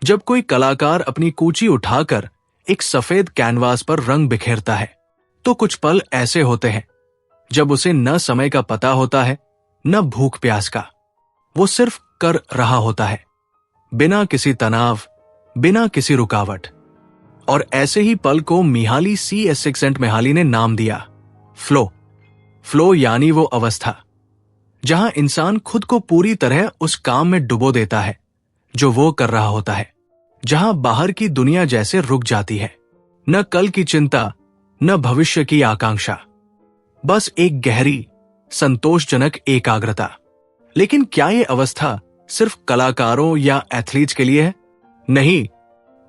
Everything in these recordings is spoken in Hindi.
जब कोई कलाकार अपनी कूची उठाकर एक सफेद कैनवास पर रंग बिखेरता है, तो कुछ पल ऐसे होते हैं जब उसे न समय का पता होता है, न भूख प्यास का। वो सिर्फ कर रहा होता है, बिना किसी तनाव, बिना किसी रुकावट। और ऐसे ही पल को मिहाली CSX ने नाम दिया फ्लो। फ्लो यानी वो अवस्था जहां इंसान खुद को पूरी तरह उस काम में डुबो देता है जो वो कर रहा होता है, जहां बाहर की दुनिया जैसे रुक जाती है। न कल की चिंता, न भविष्य की आकांक्षा, बस एक गहरी, संतोषजनक एकाग्रता। लेकिन क्या ये अवस्था सिर्फ कलाकारों या एथलीट्स के लिए है? नहीं,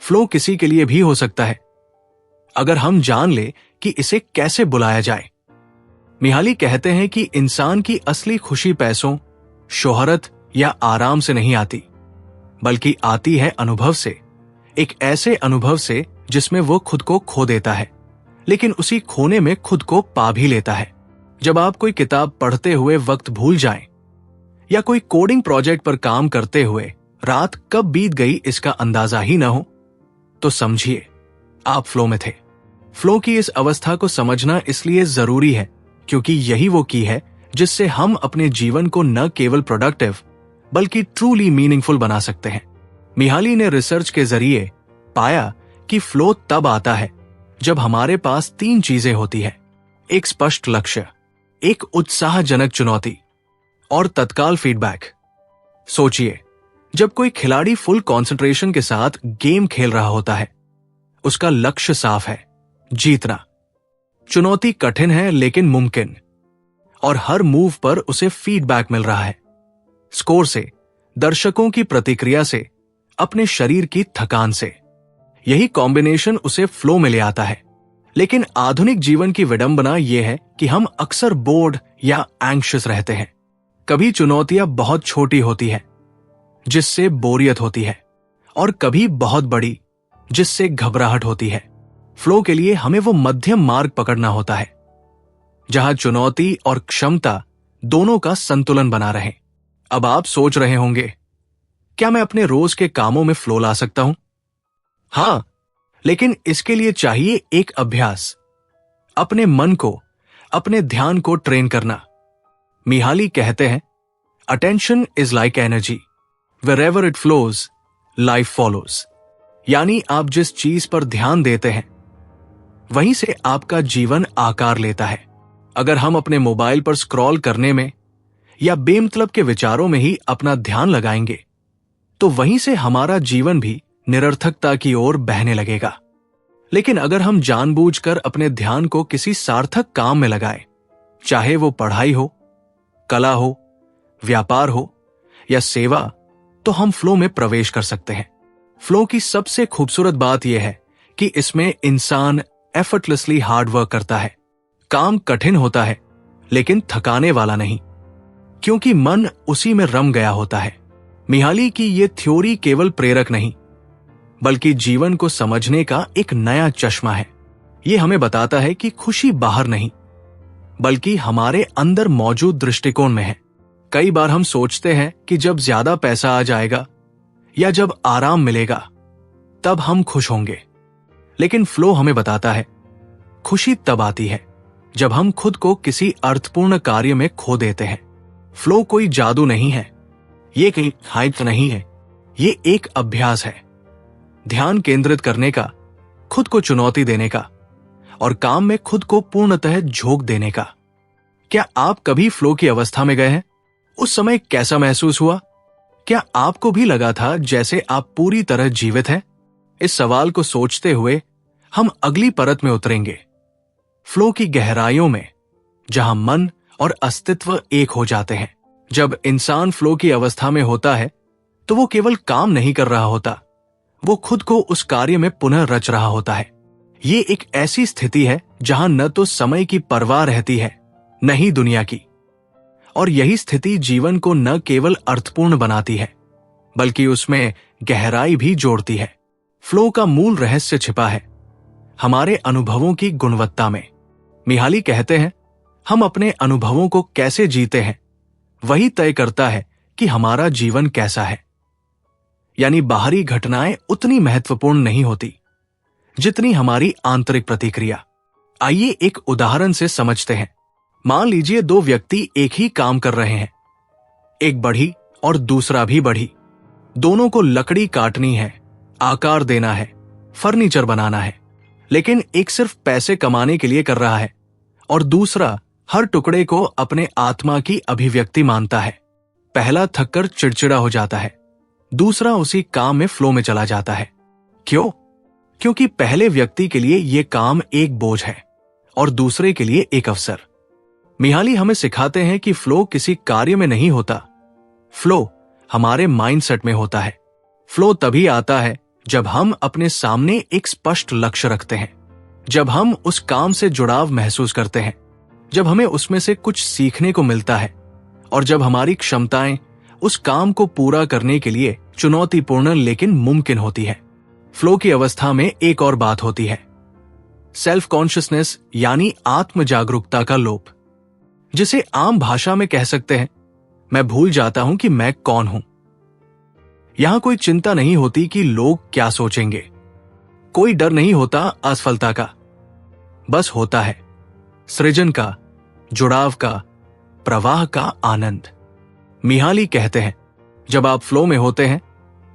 फ्लो किसी के लिए भी हो सकता है, अगर हम जान ले कि इसे कैसे बुलाया जाए। मिहाली कहते हैं कि इंसान की असली खुशी पैसों, शोहरत या आराम से नहीं आती, बल्कि आती है अनुभव से। एक ऐसे अनुभव से जिसमें वो खुद को खो देता है, लेकिन उसी खोने में खुद को पा भी लेता है। जब आप कोई किताब पढ़ते हुए वक्त भूल जाएं, या कोई कोडिंग प्रोजेक्ट पर काम करते हुए रात कब बीत गई इसका अंदाजा ही न हो, तो समझिए आप फ्लो में थे। फ्लो की इस अवस्था को समझना इसलिए जरूरी है क्योंकि यही वो की है जिससे हम अपने जीवन को न केवल प्रोडक्टिव बल्कि ट्रूली मीनिंगफुल बना सकते हैं। मिहाली ने रिसर्च के जरिए पाया कि फ्लो तब आता है जब हमारे पास 3 चीजें होती है: एक स्पष्ट लक्ष्य, एक उत्साहजनक चुनौती और तत्काल फीडबैक। सोचिए, जब कोई खिलाड़ी फुल कंसंट्रेशन के साथ गेम खेल रहा होता है, उसका लक्ष्य साफ है, जीतना। चुनौती कठिन है लेकिन मुमकिन, और हर मूव पर उसे फीडबैक मिल रहा है, स्कोर से, दर्शकों की प्रतिक्रिया से, अपने शरीर की थकान से। यही कॉम्बिनेशन उसे फ्लो में ले आता है। लेकिन आधुनिक जीवन की विडंबना यह है कि हम अक्सर बोर्ड या एंग्शियस रहते हैं। कभी चुनौतियां बहुत छोटी होती है जिससे बोरियत होती है, और कभी बहुत बड़ी जिससे घबराहट होती है। फ्लो के लिए हमें वो मध्यम मार्ग पकड़ना होता है जहां चुनौती और क्षमता दोनों का संतुलन बना रहे। अब आप सोच रहे होंगे, क्या मैं अपने रोज के कामों में फ्लो ला सकता हूं? हां, लेकिन इसके लिए चाहिए एक अभ्यास, अपने मन को, अपने ध्यान को ट्रेन करना। मिहाली कहते हैं, attention is like energy, wherever it flows, life follows। यानी आप जिस चीज पर ध्यान देते हैं वहीं से आपका जीवन आकार लेता है। अगर हम अपने मोबाइल पर स्क्रॉल करने में या बेमतलब के विचारों में ही अपना ध्यान लगाएंगे, तो वहीं से हमारा जीवन भी निरर्थकता की ओर बहने लगेगा। लेकिन अगर हम जानबूझकर अपने ध्यान को किसी सार्थक काम में लगाएं, चाहे वो पढ़ाई हो, कला हो, व्यापार हो या सेवा, तो हम फ्लो में प्रवेश कर सकते हैं। फ्लो की सबसे खूबसूरत बात यह है कि इसमें इंसान एफर्टलेसली हार्ड वर्क करता है। काम कठिन होता है लेकिन थकाने वाला नहीं, क्योंकि मन उसी में रम गया होता है। मिहाली की यह थ्योरी केवल प्रेरक नहीं, बल्कि जीवन को समझने का एक नया चश्मा है। यह हमें बताता है कि खुशी बाहर नहीं, बल्कि हमारे अंदर मौजूद दृष्टिकोण में है। कई बार हम सोचते हैं कि जब ज्यादा पैसा आ जाएगा या जब आराम मिलेगा तब हम खुश होंगे, लेकिन फ्लो हमें बताता है खुशी तब आती है जब हम खुद को किसी अर्थपूर्ण कार्य में खो देते हैं। फ्लो कोई जादू नहीं है, ये कोई हाइप नहीं है, ये एक अभ्यास है, ध्यान केंद्रित करने का, खुद को चुनौती देने का और काम में खुद को पूर्णतः झोंक देने का। क्या आप कभी फ्लो की अवस्था में गए हैं? उस समय कैसा महसूस हुआ? क्या आपको भी लगा था जैसे आप पूरी तरह जीवित हैं? इस सवाल को सोचते हुए हम अगली परत में उतरेंगे, फ्लो की गहराइयों में, जहां मन और अस्तित्व एक हो जाते हैं। जब इंसान फ्लो की अवस्था में होता है तो वो केवल काम नहीं कर रहा होता, वो खुद को उस कार्य में पुनः रच रहा होता है। ये एक ऐसी स्थिति है जहां न तो समय की परवाह रहती है, न ही दुनिया की। और यही स्थिति जीवन को न केवल अर्थपूर्ण बनाती है, बल्कि उसमें गहराई भी जोड़ती है। फ्लो का मूल रहस्य छिपा है हमारे अनुभवों की गुणवत्ता में। मिहाली कहते हैं, हम अपने अनुभवों को कैसे जीते हैं वही तय करता है कि हमारा जीवन कैसा है। यानी बाहरी घटनाएं उतनी महत्वपूर्ण नहीं होती जितनी हमारी आंतरिक प्रतिक्रिया। आइए एक उदाहरण से समझते हैं। मान लीजिए दो व्यक्ति एक ही काम कर रहे हैं, एक बढ़ी और दूसरा भी बढ़ी। दोनों को लकड़ी काटनी है, आकार देना है, फर्नीचर बनाना है, लेकिन एक सिर्फ पैसे कमाने के लिए कर रहा है और दूसरा हर टुकड़े को अपने आत्मा की अभिव्यक्ति मानता है। पहला थककर चिड़चिड़ा हो जाता है, दूसरा उसी काम में फ्लो में चला जाता है। क्यों? क्योंकि पहले व्यक्ति के लिए यह काम एक बोझ है और दूसरे के लिए एक अवसर। मिहाली हमें सिखाते हैं कि फ्लो किसी कार्य में नहीं होता, फ्लो हमारे माइंडसेट में होता है। फ्लो तभी आता है जब हम अपने सामने एक स्पष्ट लक्ष्य रखते हैं, जब हम उस काम से जुड़ाव महसूस करते हैं, जब हमें उसमें से कुछ सीखने को मिलता है और जब हमारी क्षमताएं उस काम को पूरा करने के लिए चुनौतीपूर्ण लेकिन मुमकिन होती है। फ्लो की अवस्था में एक और बात होती है, सेल्फ कॉन्शियसनेस यानी आत्म जागरूकता का लोप, जिसे आम भाषा में कह सकते हैं मैं भूल जाता हूं कि मैं कौन हूं। यहां कोई चिंता नहीं होती कि लोग क्या सोचेंगे, कोई डर नहीं होता असफलता का, बस होता है सृजन का, जुड़ाव का, प्रवाह का आनंद। मिहाली कहते हैं जब आप फ्लो में होते हैं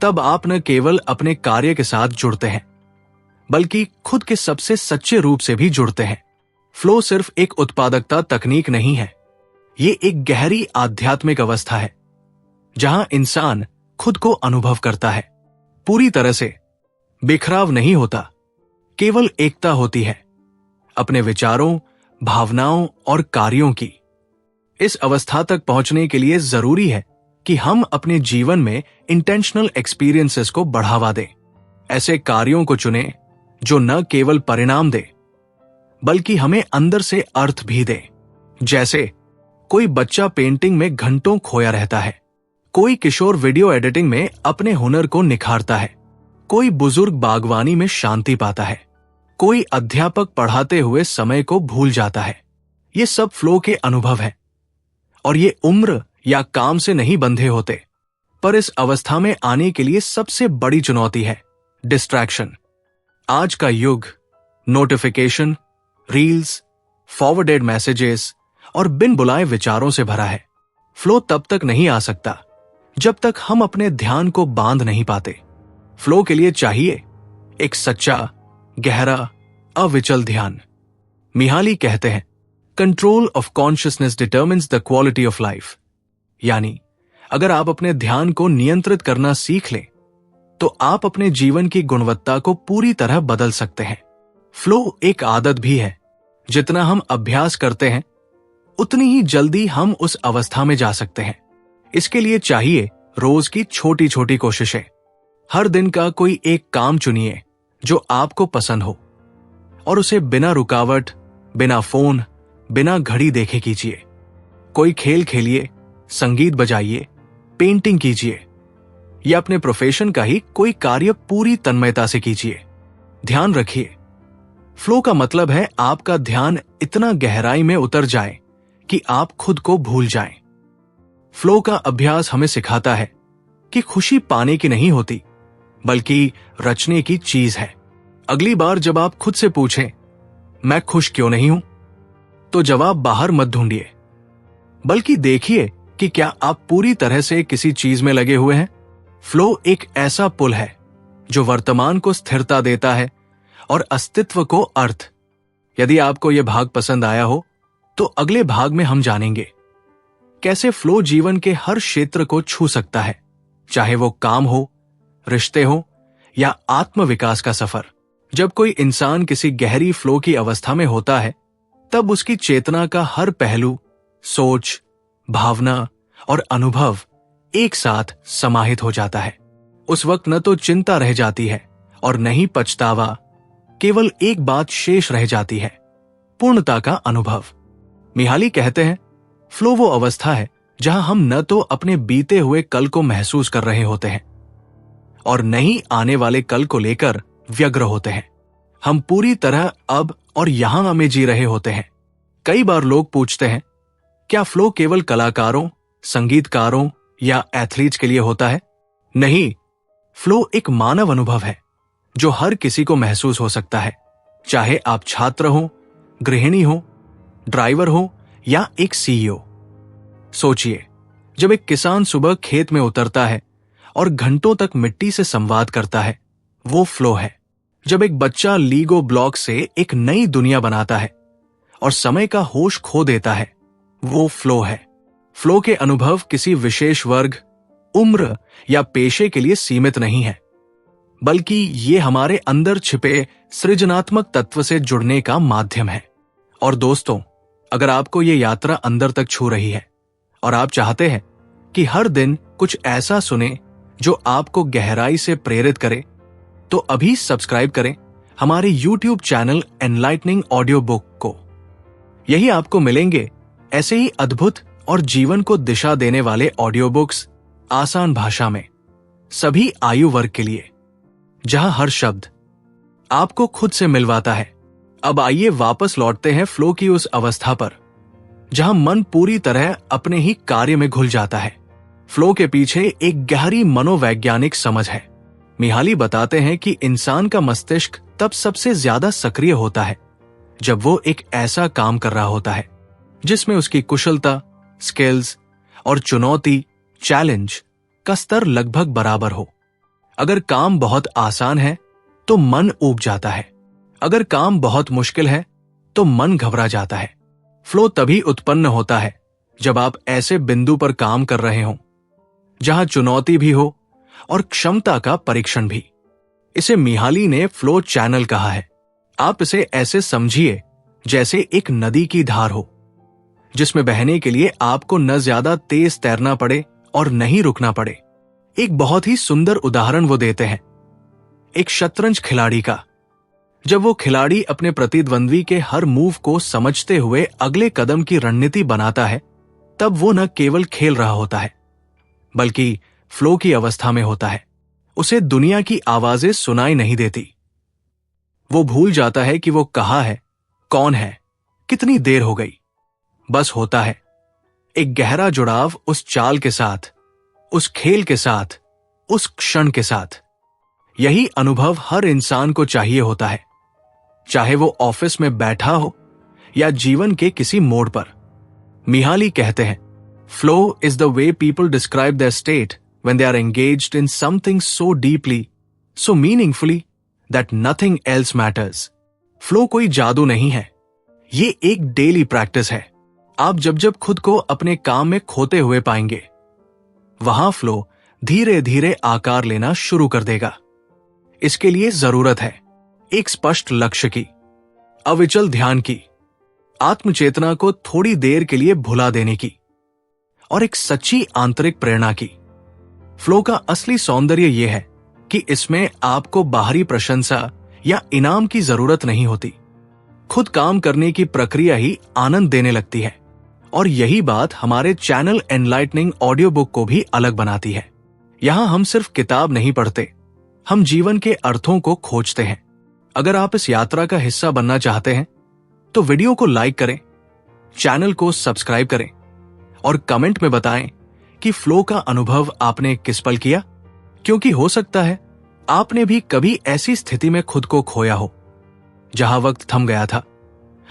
तब आप न केवल अपने कार्य के साथ जुड़ते हैं बल्कि खुद के सबसे सच्चे रूप से भी जुड़ते हैं। फ्लो सिर्फ एक उत्पादकता तकनीक नहीं है, ये एक गहरी आध्यात्मिक अवस्था है जहां इंसान खुद को अनुभव करता है। पूरी तरह से बिखराव नहीं होता, केवल एकता होती है अपने विचारों, भावनाओं और कार्यों की। इस अवस्था तक पहुंचने के लिए जरूरी है कि हम अपने जीवन में इंटेंशनल एक्सपीरियंसेस को बढ़ावा दें, ऐसे कार्यों को चुनें जो न केवल परिणाम दे बल्कि हमें अंदर से अर्थ भी दे। जैसे कोई बच्चा पेंटिंग में घंटों खोया रहता है, कोई किशोर वीडियो एडिटिंग में अपने हुनर को निखारता है, कोई बुजुर्ग बागवानी में शांति पाता है, कोई अध्यापक पढ़ाते हुए समय को भूल जाता है। ये सब फ्लो के अनुभव हैं और ये उम्र या काम से नहीं बंधे होते। पर इस अवस्था में आने के लिए सबसे बड़ी चुनौती है डिस्ट्रैक्शन। आज का युग नोटिफिकेशन, रील्स, फॉरवर्डेड मैसेजेस और बिन बुलाए विचारों से भरा है। फ्लो तब तक नहीं आ सकता जब तक हम अपने ध्यान को बांध नहीं पाते। फ्लो के लिए चाहिए एक सच्चा, गहरा, अविचल ध्यान। मिहाली कहते हैं control of consciousness determines the quality of life, यानी अगर आप अपने ध्यान को नियंत्रित करना सीख लें तो आप अपने जीवन की गुणवत्ता को पूरी तरह बदल सकते हैं। फ्लो एक आदत भी है, जितना हम अभ्यास करते हैं उतनी ही जल्दी हम उस अवस्था में जा सकते हैं। इसके लिए चाहिए रोज की छोटी छोटी कोशिशें। हर दिन का कोई एक काम चुनिए जो आपको पसंद हो और उसे बिना रुकावट, बिना फोन, बिना घड़ी देखे कीजिए। कोई खेल खेलिए, संगीत बजाइए, पेंटिंग कीजिए या अपने प्रोफेशन का ही कोई कार्य पूरी तन्मयता से कीजिए। ध्यान रखिए, फ्लो का मतलब है आपका ध्यान इतना गहराई में उतर जाए कि आप खुद को भूल जाएं। फ्लो का अभ्यास हमें सिखाता है कि खुशी पाने की नहीं होती बल्कि रचने की चीज है। अगली बार जब आप खुद से पूछें मैं खुश क्यों नहीं हूं, तो जवाब बाहर मत ढूंढिए बल्कि देखिए कि क्या आप पूरी तरह से किसी चीज में लगे हुए हैं। फ्लो एक ऐसा पुल है जो वर्तमान को स्थिरता देता है और अस्तित्व को अर्थ। यदि आपको यह भाग पसंद आया हो तो अगले भाग में हम जानेंगे कैसे फ्लो जीवन के हर क्षेत्र को छू सकता है, चाहे वो काम हो, रिश्ते हो या आत्मविकास का सफर। जब कोई इंसान किसी गहरी फ्लो की अवस्था में होता है तब उसकी चेतना का हर पहलू, सोच, भावना और अनुभव एक साथ समाहित हो जाता है। उस वक्त न तो चिंता रह जाती है और न ही पछतावा, केवल एक बात शेष रह जाती है, पूर्णता का अनुभव। मिहाली कहते हैं फ्लो वो अवस्था है जहां हम न तो अपने बीते हुए कल को महसूस कर रहे होते हैं और न ही आने वाले कल को लेकर व्यग्र होते हैं। हम पूरी तरह अब और यहां में जी रहे होते हैं। कई बार लोग पूछते हैं क्या फ्लो केवल कलाकारों, संगीतकारों या एथलीट्स के लिए होता है? नहीं, फ्लो एक मानव अनुभव है जो हर किसी को महसूस हो सकता है, चाहे आप छात्र हो, गृहिणी हो, ड्राइवर हो या एक सीईओ। सोचिए, जब एक किसान सुबह खेत में उतरता है और घंटों तक मिट्टी से संवाद करता है, वो फ्लो है। जब एक बच्चा लीगो ब्लॉक से एक नई दुनिया बनाता है और समय का होश खो देता है, वो फ्लो है। फ्लो के अनुभव किसी विशेष वर्ग, उम्र या पेशे के लिए सीमित नहीं है, बल्कि ये हमारे अंदर छिपे सृजनात्मक तत्व से जुड़ने का माध्यम है। और दोस्तों, अगर आपको ये यात्रा अंदर तक छू रही है और आप चाहते हैं कि हर दिन कुछ ऐसा सुने जो आपको गहराई से प्रेरित करे, तो अभी सब्सक्राइब करें हमारे YouTube channel enlightening audio book को। यही आपको मिलेंगे ऐसे ही अद्भुत और जीवन को दिशा देने वाले ऑडियो बुक्स, आसान भाषा में, सभी आयु वर्ग के लिए, जहां हर शब्द आपको खुद से मिलवाता है। अब आइए वापस लौटते हैं फ्लो की उस अवस्था पर जहां मन पूरी तरह अपने ही कार्य में घुल जाता है। फ्लो के पीछे एक गहरी मनोवैज्ञानिक समझ है। मिहाली बताते हैं कि इंसान का मस्तिष्क तब सबसे ज्यादा सक्रिय होता है जब वो एक ऐसा काम कर रहा होता है जिसमें उसकी कुशलता, स्किल्स और चुनौती, चैलेंज का स्तर लगभग बराबर हो। अगर काम बहुत आसान है तो मन ऊब जाता है, अगर काम बहुत मुश्किल है तो मन घबरा जाता है। फ्लो तभी उत्पन्न होता है जब आप ऐसे बिंदु पर काम कर रहे हो जहां चुनौती भी हो और क्षमता का परीक्षण भी। इसे मिहाली ने फ्लो चैनल कहा है। आप इसे ऐसे समझिए जैसे एक नदी की धार हो जिसमें बहने के लिए आपको न ज्यादा तेज तैरना पड़े और नहीं रुकना पड़े। एक बहुत ही सुंदर उदाहरण वो देते हैं एक शतरंज खिलाड़ी का। जब वो खिलाड़ी अपने प्रतिद्वंद्वी के हर मूव को समझते हुए अगले कदम की रणनीति बनाता है, तब वो न केवल खेल रहा होता है बल्कि फ्लो की अवस्था में होता है। उसे दुनिया की आवाजें सुनाई नहीं देती। वो भूल जाता है कि वो कहाँ है, कौन है, कितनी देर हो गई। बस होता है एक गहरा जुड़ाव उस चाल के साथ, उस खेल के साथ, उस क्षण के साथ। यही अनुभव हर इंसान को चाहिए होता है, चाहे वो ऑफिस में बैठा हो या जीवन के किसी मोड़ पर। मिहाली कहते हैं, flow is the way people describe their state when they are engaged in something so deeply, so meaningfully that nothing else matters. Flow कोई जादू नहीं है, ये एक डेली प्रैक्टिस है। आप जब जब खुद को अपने काम में खोते हुए पाएंगे, वहां फ्लो धीरे धीरे आकार लेना शुरू कर देगा। इसके लिए जरूरत है एक स्पष्ट लक्ष्य की, अविचल ध्यान की, आत्मचेतना को थोड़ी देर के लिए भुला देने की और एक सच्ची आंतरिक प्रेरणा की। फ्लो का असली सौंदर्य यह है कि इसमें आपको बाहरी प्रशंसा या इनाम की जरूरत नहीं होती। खुद काम करने की प्रक्रिया ही आनंद देने लगती है। और यही बात हमारे चैनल एनलाइटनिंग ऑडियो बुक को भी अलग बनाती है। यहां हम सिर्फ किताब नहीं पढ़ते, हम जीवन के अर्थों को खोजते हैं। अगर आप इस यात्रा का हिस्सा बनना चाहते हैं तो वीडियो को लाइक करें, चैनल को सब्सक्राइब करें और कमेंट में बताएं कि फ्लो का अनुभव आपने किस पल किया, क्योंकि हो सकता है आपने भी कभी ऐसी स्थिति में खुद को खोया हो जहां वक्त थम गया था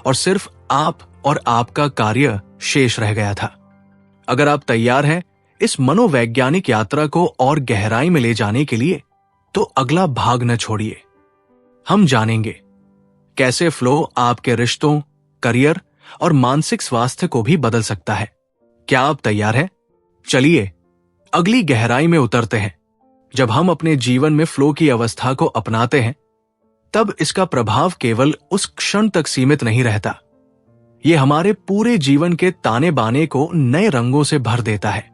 और सिर्फ आप और आपका कार्य शेष रह गया था। अगर आप तैयार हैं इस मनोवैज्ञानिक यात्रा को और गहराई में ले जाने के लिए, तो अगला भाग न छोड़िए। हम जानेंगे कैसे फ्लो आपके रिश्तों, करियर और मानसिक स्वास्थ्य को भी बदल सकता है। क्या आप तैयार हैं? चलिए अगली गहराई में उतरते हैं। जब हम अपने जीवन में फ्लो की अवस्था को अपनाते हैं, तब इसका प्रभाव केवल उस क्षण तक सीमित नहीं रहता। यह हमारे पूरे जीवन के ताने बाने को नए रंगों से भर देता है।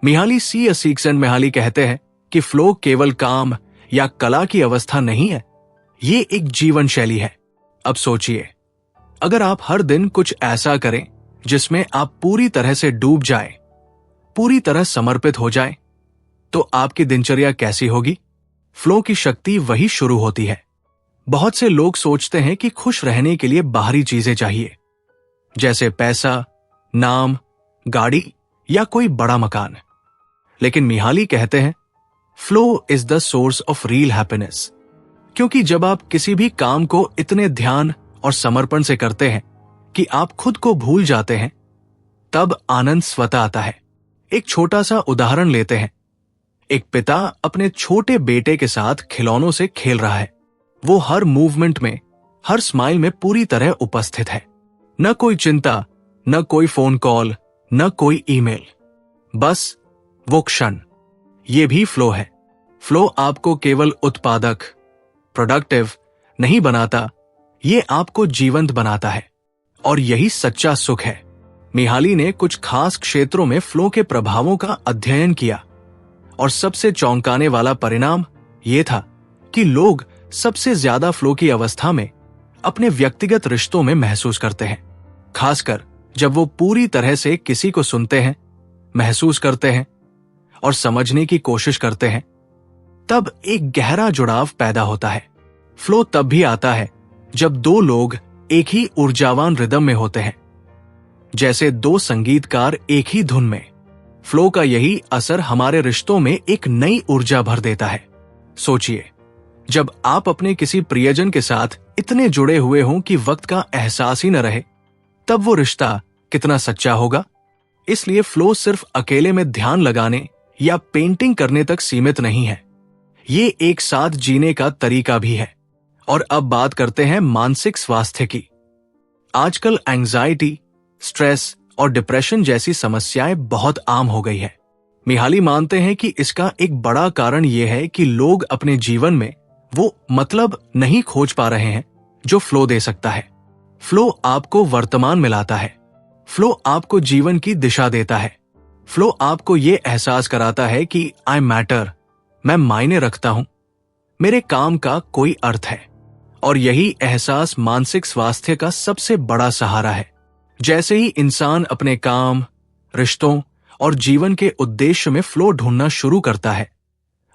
मिहाली सीक्सन कहते हैं कि फ्लो केवल काम या कला की अवस्था नहीं है, ये एक जीवन शैली है। अब सोचिए, अगर आप हर दिन कुछ ऐसा करें जिसमें आप पूरी तरह से डूब जाएं, पूरी तरह समर्पित हो जाएं, तो आपकी दिनचर्या कैसी होगी? फ्लो की शक्ति वही शुरू होती है। बहुत से लोग सोचते हैं कि खुश रहने के लिए बाहरी चीजें चाहिए, जैसे पैसा, नाम, गाड़ी या कोई बड़ा मकान। लेकिन मिहाली कहते हैं, flow is the source of real happiness, क्योंकि जब आप किसी भी काम को इतने ध्यान और समर्पण से करते हैं कि आप खुद को भूल जाते हैं, तब आनंद स्वतः आता है। एक छोटा सा उदाहरण लेते हैं। एक पिता अपने छोटे बेटे के साथ खिलौनों से खेल रहा है। वो हर मूवमेंट में, हर स्माइल में पूरी तरह उपस्थित है। न कोई चिंता, न कोई फोन कॉल, न कोई ईमेल, बस वो क्षण। ये भी फ्लो है। फ्लो आपको केवल उत्पादक, प्रोडक्टिव नहीं बनाता, ये आपको जीवंत बनाता है। और यही सच्चा सुख है। मिहाली ने कुछ खास क्षेत्रों में फ्लो के प्रभावों का अध्ययन किया और सबसे चौंकाने वाला परिणाम यह था कि लोग सबसे ज्यादा फ्लो की अवस्था में अपने व्यक्तिगत रिश्तों में महसूस करते हैं, खासकर जब वो पूरी तरह से किसी को सुनते हैं, महसूस करते हैं और समझने की कोशिश करते हैं। तब एक गहरा जुड़ाव पैदा होता है। फ्लो तब भी आता है जब दो लोग एक ही ऊर्जावान रिदम में होते हैं, जैसे दो संगीतकार एक ही धुन में। फ्लो का यही असर हमारे रिश्तों में एक नई ऊर्जा भर देता है। सोचिए, जब आप अपने किसी प्रियजन के साथ इतने जुड़े हुए हों कि वक्त का एहसास ही न रहे, तब वो रिश्ता कितना सच्चा होगा। इसलिए फ्लो सिर्फ अकेले में ध्यान लगाने या पेंटिंग करने तक सीमित नहीं है। ये एक साथ जीने का तरीका भी है। और अब बात करते हैं मानसिक स्वास्थ्य की। आजकल एंजाइटी, स्ट्रेस और डिप्रेशन जैसी समस्याएं बहुत आम हो गई है। मिहाली मानते हैं कि इसका एक बड़ा कारण यह है कि लोग अपने जीवन में वो मतलब नहीं खोज पा रहे हैं जो फ्लो दे सकता है। फ्लो आपको वर्तमान में लाता है। फ्लो आपको जीवन की दिशा देता है। फ्लो आपको ये एहसास कराता है कि आई मैटर, मैं मायने रखता हूं, मेरे काम का कोई अर्थ है। और यही एहसास मानसिक स्वास्थ्य का सबसे बड़ा सहारा है। जैसे ही इंसान अपने काम, रिश्तों और जीवन के उद्देश्य में फ्लो ढूंढना शुरू करता है,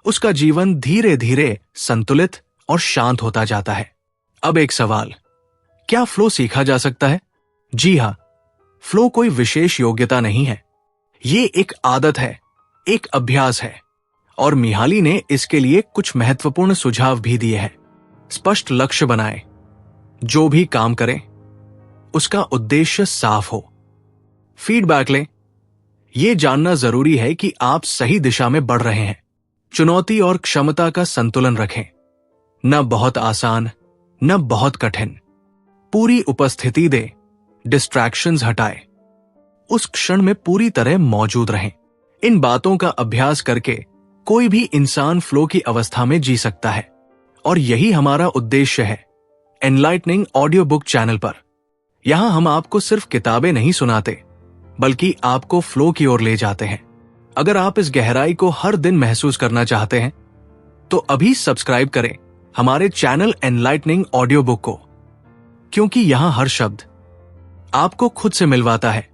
उसका जीवन धीरे धीरे संतुलित और शांत होता जाता है। अब एक सवाल, क्या फ्लो सीखा जा सकता है? जी हां, फ्लो कोई विशेष योग्यता नहीं है। ये एक आदत है, एक अभ्यास है। और मिहाली ने इसके लिए कुछ महत्वपूर्ण सुझाव भी दिए हैं। स्पष्ट लक्ष्य बनाएं। जो भी काम करें, उसका उद्देश्य साफ हो। फीडबैक लें। यह जानना जरूरी है कि आप सही दिशा में बढ़ रहे हैं। चुनौती और क्षमता का संतुलन रखें। न बहुत आसान, न बहुत कठिन। पूरी उपस्थिति दें, डिस्ट्रैक्शंस हटाएं। उस क्षण में पूरी तरह मौजूद रहें। इन बातों का अभ्यास करके कोई भी इंसान फ्लो की अवस्था में जी सकता है। और यही हमारा उद्देश्य है एनलाइटनिंग ऑडियो बुक चैनल पर। यहां हम आपको सिर्फ किताबें नहीं सुनाते, बल्कि आपको फ्लो की ओर ले जाते हैं। अगर आप इस गहराई को हर दिन महसूस करना चाहते हैं, तो अभी सब्सक्राइब करें हमारे चैनल एनलाइटनिंग ऑडियो बुक को, क्योंकि यहां हर शब्द आपको खुद से मिलवाता है।